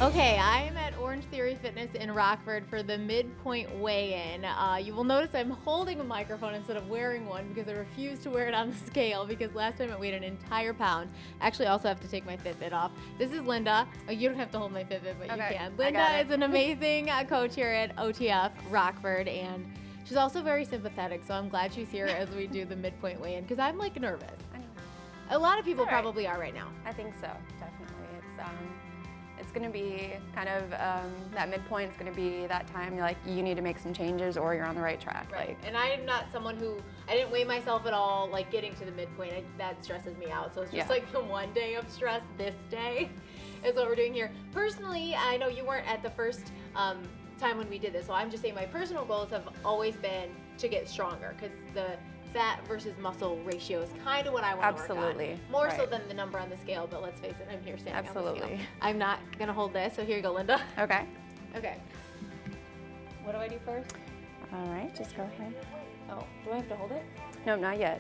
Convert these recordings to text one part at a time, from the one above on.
Okay, I am at Orangetheory Fitness in Rockford for the midpoint weigh-in. You will notice I'm holding a microphone instead of wearing one because I refuse to wear it on the scale because last time it weighed an entire pound. Actually, I also have to take my Fitbit off. This is Linda. Oh, you don't have to hold my Fitbit, but Okay, you can. Linda is an amazing coach here at OTF Rockford, and she's also very sympathetic, so I'm glad she's here as we do the midpoint weigh-in because I'm like nervous. I know. A lot of people probably are right now. I think so, definitely. It's going to be kind of that midpoint. It's going to be that time you're like you need to make some changes or you're on the right track. Right. And I'm not someone who I didn't weigh myself at all. Like getting to the midpoint, that stresses me out. So it's just like the one day of stress. This day is what we're doing here. Personally, I know you weren't at the first time when we did this, so I'm just saying my personal goals have always been to get stronger because the fat versus muscle ratio is kind of what I want to work on. More so than the number on the scale, but let's face it, I'm here standing on the scale. I'm not going to hold this, so here you go, Linda. Okay. Okay. What do I do first? All right, just go ahead. Oh, do I have to hold it? No, not yet.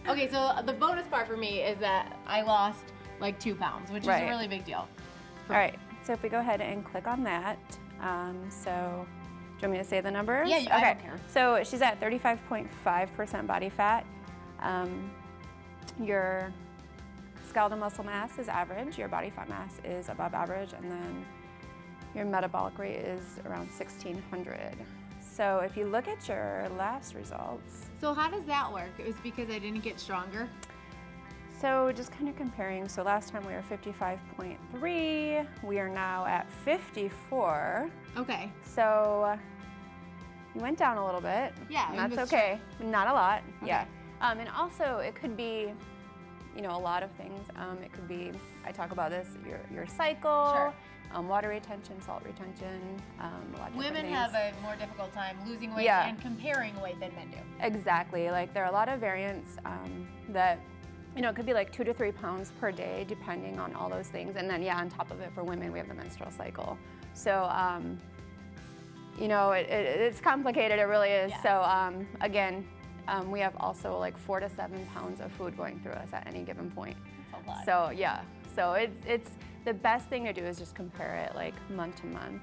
Okay, so the bonus part for me is that I lost like 2 pounds, which is a really big deal. All right, so if we go ahead and click on that, so do you want me to say the numbers? Yeah, I don't care. So she's at 35.5% body fat. Your skeletal muscle mass is average, your body fat mass is above average, and then your metabolic rate is around 1600. So if you look at your last results. So how does that work? It was because I didn't get stronger? So just kind of comparing, so last time we were 55.3, we are now at 54. Okay. So you went down a little bit. Yeah. And that's okay, not a lot, yeah. And also it could be, you know, a lot of things. It could be, I talk about this, your cycle, water retention, salt retention, a lot of Women have a more difficult time losing weight and comparing weight than men do. Exactly, like there are a lot of variants that, you know, it could be like 2 to 3 pounds per day depending on all those things. And then on top of it for women, we have the menstrual cycle. So, you know, it's complicated, it really is. So again, we have also like 4 to 7 pounds of food going through us at any given point. That's a lot. So so it's the best thing to do is just compare it like month to month,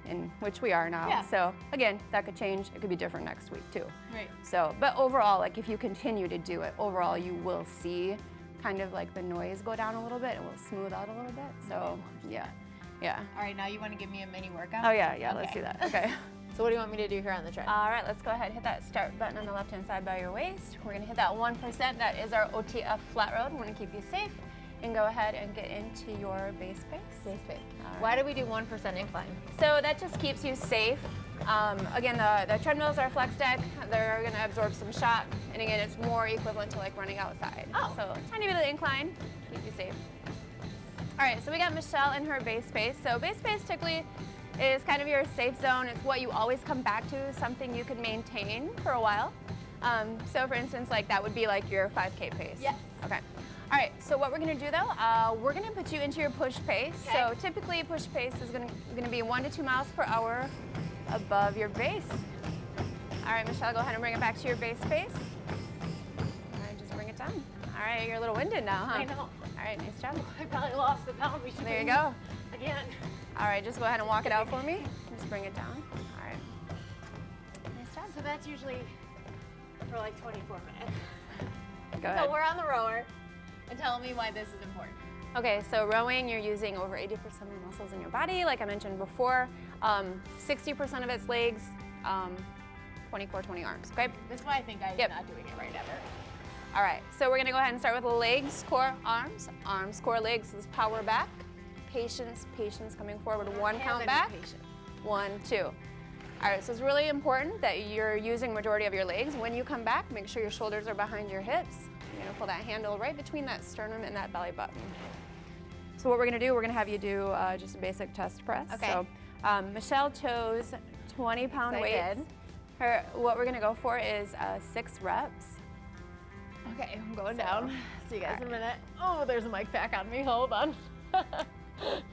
in which we are now. So again, that could change. It could be different next week too. Right. So, but overall, like if you continue to do it, overall you will see kind of like the noise go down a little bit. It will smooth out a little bit. So yeah. All right, now you want to give me a mini workout? Oh yeah, let's do that. Okay. So what do you want me to do here on the tread? All right, let's go ahead and hit that start button on the left-hand side by your waist. We're gonna hit that 1%. That is our OTF flat road. We're gonna keep you safe and go ahead and get into your base pace. Base pace. Why do we do 1% incline? So that just keeps you safe. Again, the treadmills are flex deck. They're gonna absorb some shock. And again, it's more equivalent to like running outside. So tiny bit of incline, keep you safe. All right, so we got Michelle in her base pace. So base pace typically is kind of your safe zone. It's what you always come back to, something you can maintain for a while. So for instance, like that would be like your 5K pace. Yes. Okay. All right, so what we're gonna do though, we're gonna put you into your push pace. Okay. So typically push pace is gonna be 1 to 2 miles per hour above your base. All right, Michelle, go ahead and bring it back to your base pace. All right, just bring it down. All right, you're a little winded now, huh? I know. All right, nice job. I probably lost a pound between. There you go. Again. All right, just go ahead and walk it out for me. Just bring it down. All right. Nice job. So that's usually for like 24 minutes. Go ahead. So we're on the rower, and tell me why this is important. Okay, so rowing, you're using over 80% of the muscles in your body, like I mentioned before. 60% of it's legs, 20 arms, okay? This is why I think I'm not doing it right ever. All right, so we're gonna go ahead and start with legs, core, arms, core, legs. So let's power back. Patience, coming forward. 1 count back. 1, 2. All right, so it's really important that you're using majority of your legs. When you come back, make sure your shoulders are behind your hips. You're gonna pull that handle right between that sternum and that belly button. So what we're gonna do, we're gonna have you do just a basic chest press. Okay. So Michelle chose 20-pound weights. What we're gonna go for is 6 reps. Okay, I'm going down. See you guys in a minute. Oh, there's a mic pack on me. Hold on.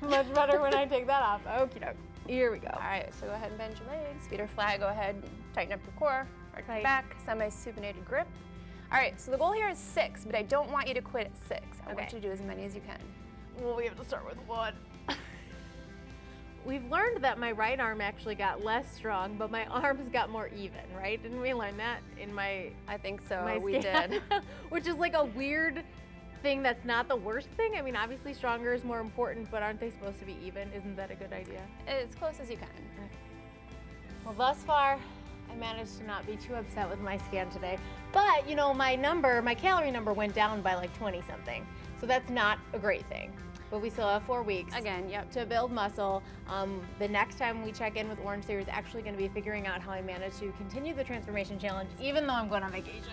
Much better when I take that off. Okie doke. Here we go. All right, so go ahead and bend your legs. Feet are flat. Go ahead and tighten up your core. Arch your back. Semi-supinated grip. All right, so the goal here is 6, but I don't want you to quit at 6. I want you to do as many as you can. Well, we have to start with 1. we've learned that my right arm actually got less strong, but my arms got more even, right? Didn't we learn that in my I think so. my We scan? did. Which is like a weird thing that's not the worst thing. I mean, obviously stronger is more important, but aren't they supposed to be even? Isn't that a good idea? As close as you can. Well, thus far, I managed to not be too upset with my scan today. But, you know, my calorie number went down by like 20 something. So that's not a great thing. But we still have 4 weeks. Again, yep. To build muscle. The next time we check in with Orangetheory is actually going to be figuring out how I manage to continue the transformation challenge, even though I'm going on vacation.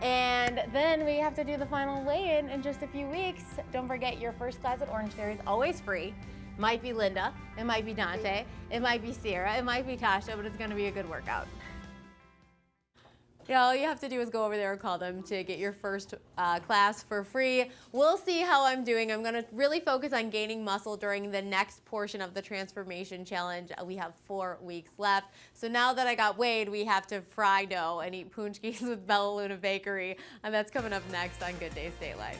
And then we have to do the final weigh-in just a few weeks. Don't forget, your first class at Orangetheory is always free. Might be Linda, it might be Dante, it might be Sierra, it might be Tasha, but it's going to be a good workout. You know, all you have to do is go over there and call them to get your first class for free. We'll see how I'm doing. I'm going to really focus on gaining muscle during the next portion of the transformation challenge. We have 4 weeks left. So now that I got weighed, we have to fry dough and eat punchkis with Bella Luna Bakery. And that's coming up next on Good Day Stay Line.